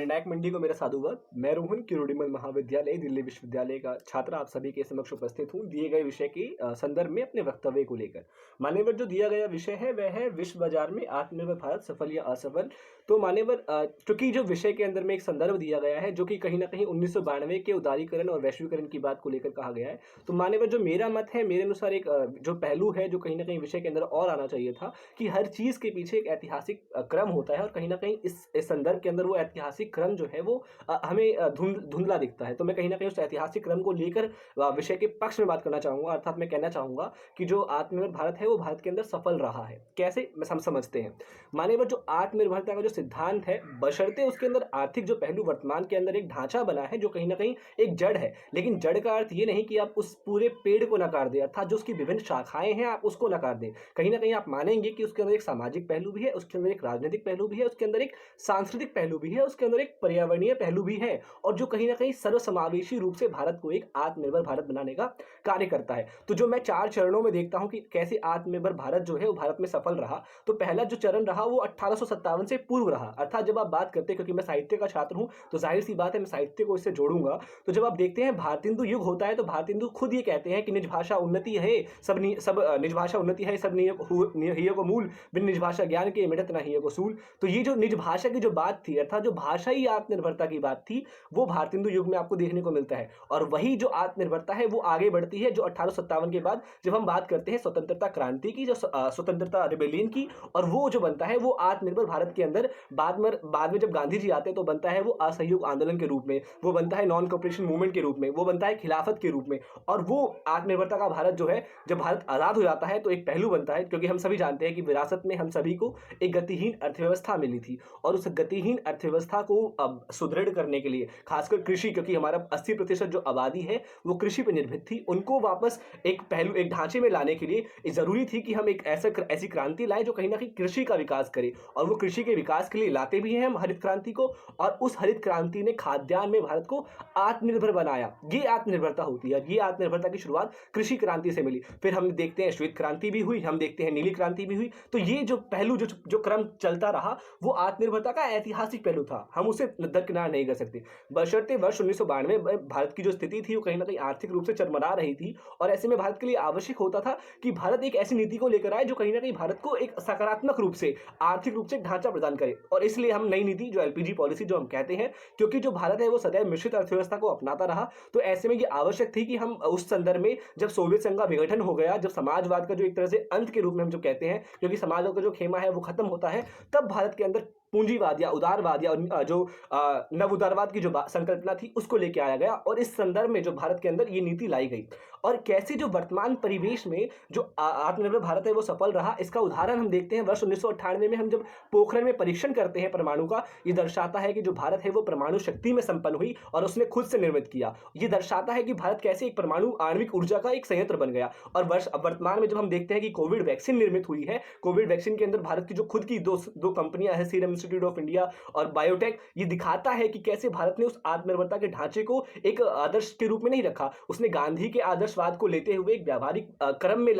निर्णायक मंडी को मेरा साधुवाद। मैं रोहन किरोड़ीमल महाविद्यालय दिल्ली विश्वविद्यालय का छात्र आप सभी के समक्ष उपस्थित हूँ दिए गए विषय के संदर्भ में अपने वक्तव्य को लेकर। मान्यवर, जो दिया गया विषय है वह है विश्व बाजार में आत्मनिर्भर भारत सफल या असफल। तो मान्यवर, चूंकि जो विषय के अंदर में एक संदर्भ दिया गया है जो कि कहीं ना कहीं 1992 के उदारीकरण और वैश्वीकरण की बात को लेकर कहा गया है, तो मान्यवर जो मेरा मत है, मेरे अनुसार एक जो पहलू है जो कहीं ना कहीं विषय के अंदर और आना चाहिए था कि हर चीज के पीछे एक ऐतिहासिक क्रम होता है और कहीं ना कहीं इस संदर्भ के अंदर वो ऐतिहासिक क्रम जो है वो हमें धुंधला दिखता है। तो मैं कहीं ना कहीं उस ऐतिहासिक क्रम को लेकर विषय के पक्ष में बात करना चाहूंगा। अर्थात मैं कहना चाहूंगा कि जो आत्मनिर्भर भारत है वो भारत के अंदर सफल रहा है। कैसे हम समझते हैं? मानिए, जो आत्मनिर्भरता का जो सिद्धांत है, बशर्ते उसके अंदर आर्थिक जो पहलू वर्तमान के अंदर एक ढांचा बना है जो कहीं ना कहीं एक जड़ है, लेकिन जड़ का अर्थ ये नहीं कि आप उस पूरे पेड़ को नकार दें, अर्थात जो उसकी विभिन्न शाखाएं हैं आप उसको नकार दें। कहीं ना कहीं आप मानेंगे कि उसके अंदर एक सामाजिक पहलू भी है, उसके अंदर एक राजनीतिक पहलू भी है, उसके अंदर एक सांस्कृतिक पहलू भी है, उसके अंदर एक पर्यावरणीय पहलू भी है, और जो कहीं ना कहीं सर्वसमावेशी रूप से भारत को एक आत्मनिर्भर भारत बनाने का कार्य करता है। तो जो मैं 4 चरणों में देखता हूं कि कैसे आत्मनिर्भर भारत जो है वो भारत में सफल रहा, तो पहला जो चरण रहा वो 1857 से पूर्व रहा। अर्थात जब आप बात करते हैं, क्योंकि मैं साहित्य का छात्र हूं तो जाहिर सी बात है मैं साहित्य को इससे जोड़ूंगा। तो जब आप देखते हैं भारतेंदु युग होता है तो भारतेंदु खुद ये कहते हैं कि निज भाषा उन्नति है, सब निज भाषा उन्नति है, सब हिय को मूल, बिन निज भाषा ज्ञान के मिटत ना हिय को सूल। तो ये जो निज भाषा की जो बात थी, अर्थात जो भाषाई आत्मनिर्भरता की बात थी, वो भारतेंदु युग में आपको देखने को मिलता है। और वही जो आत्मनिर्भरता है वो आगे बढ़ती है जो 1857 के बाद जब हम बात करते हैं स्वतंत्रता क्रांति की, जो स्वतंत्रता रिबेलियन की, और वो जो बनता है वो आत्मनिर्भर भारत के अंदर बाद में जब गांधी जी आते हैं तो बनता है वो असहयोग आंदोलन के रूप में, वो बनता है नॉन कॉपरेशन मूवमेंट के रूप में, वो बनता है खिलाफत के रूप में। और वो आत्मनिर्भरता का भारत जो है, जब भारत आजाद हो जाता है तो एक पहलू बनता है, क्योंकि हम सभी जानते हैं कि विरासत में हम सभी को एक गतिहीन अर्थव्यवस्था मिली थी, और उस गतिहीन अर्थव्यवस्था को अब सुदृढ़ करने के लिए खासकर कृषि, क्योंकि हमारा 80% जो आबादी है वो कृषि पर निर्भर थी, उनको वापस एक पहलू एक ढांचे में लाने के लिए जरूरी थी कि हम एक ऐसी क्रांति लाए जो कहीं ना कहीं कृषि का विकास करे। और वो कृषि के विकास के लिए लाते भी हैं हम हरित क्रांति को, और उस हरित क्रांति ने खाद्यान्न में भारत को आत्मनिर्भर बनाया। ये आत्मनिर्भरता होती है, ये आत्मनिर्भरता की शुरुआत कृषि क्रांति से मिली। फिर हम देखते हैं श्वेत क्रांति भी हुई, हम देखते हैं नीली क्रांति भी हुई। तो ये जो पहलू जो क्रम चलता रहा वो आत्मनिर्भरता का ऐतिहासिक पहलू था, हम उसे दरकिनार नहीं कर सकते। बशर्ते वर्ष 1992 में भारत की जो स्थिति थी वो कहीं ना कहीं आर्थिक रूप से चरमरा रही थी, और ऐसे में भारत के लिए आवश्यक होता था कि भारत एक ऐसी नीति को लेकर आए जो कहीं ना कहीं भारत को एक सकारात्मक रूप से आर्थिक रूप से ढांचा प्रदान करे। और इसलिए हम नई नीति जो एलपीजी पॉलिसी जो हम कहते हैं, क्योंकि जो भारत है वो सदैव मिश्रित अर्थव्यवस्था को अपनाता रहा, तो ऐसे में ये आवश्यक थी कि हम उस संदर्भ में जब सोवियत संघ का विघटन हो गया, जब समाजवाद का जो एक तरह से अंत के रूप में हम जो कहते हैं, क्योंकि समाजवाद का जो खेमा है वो खत्म होता है, तब भारत के अंदर पूंजीवाद या उदारवाद या जो नव उदारवाद की जो संकल्पना थी उसको लेके आया गया, और इस संदर्भ में जो भारत के अंदर ये नीति लाई गई। और कैसे जो वर्तमान परिवेश में जो आत्मनिर्भर भारत है वो सफल रहा, इसका उदाहरण हम देखते हैं वर्ष 1998 में हम जब पोखरण में परीक्षण करते हैं परमाणु का, ये दर्शाता है कि जो भारत है वो परमाणु शक्ति में संपन्न हुई और उसने खुद से निर्मित किया। ये दर्शाता है कि भारत कैसे एक परमाणु आणविक ऊर्जा का एक संयंत्र बन गया। और वर्तमान में जब हम देखते हैं कि कोविड वैक्सीन निर्मित हुई है, कोविड वैक्सीन के अंदर भारत की जो खुद की दो कंपनियां हैं, सीरम इंस्टीट्यूट ऑफ इंडिया और बायोटेक, ये दिखाता है कि कैसे भारत ने उस आत्मनिर्भरता के ढांचे को एक आदर्श के रूप में नहीं रखा, उसने गांधी के आदर्शवाद को लेते हुए एक व्यावहारिक क्रम में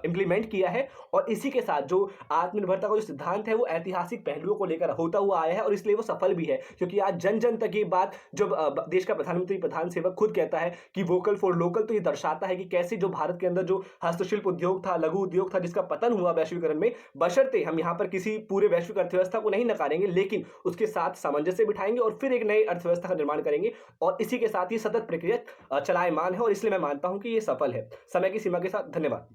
इंप्लीमेंट किया है। और इसी के साथ जो आत्मनिर्भरता का जो सिद्धांत है वो ऐतिहासिक पहलुओं को लेकर होता हुआ आया है, और इसलिए वो सफल भी है, क्योंकि आज जन जन तक ये बात जब देश का प्रधानमंत्री प्रधान सेवक खुद कहता है कि वोकल फॉर लोकल, तो ये दर्शाता है कि कैसे जो भारत के अंदर जो हस्तशिल्प उद्योग था, लघु उद्योग था, जिसका पतन हुआ वैश्वीकरण में, बशर्ते हम यहाँ पर किसी पूरे वैश्विक अर्थव्यवस्था को नहीं नकारेंगे, लेकिन उसके साथ सामंजस्य बिठाएंगे और फिर एक नई अर्थव्यवस्था का निर्माण करेंगे। और इसी के साथ ये सतत प्रक्रिया चलायमान है, और इसलिए मैं मानता हूं कि ये सफल है। समय की सीमा के साथ धन्यवाद।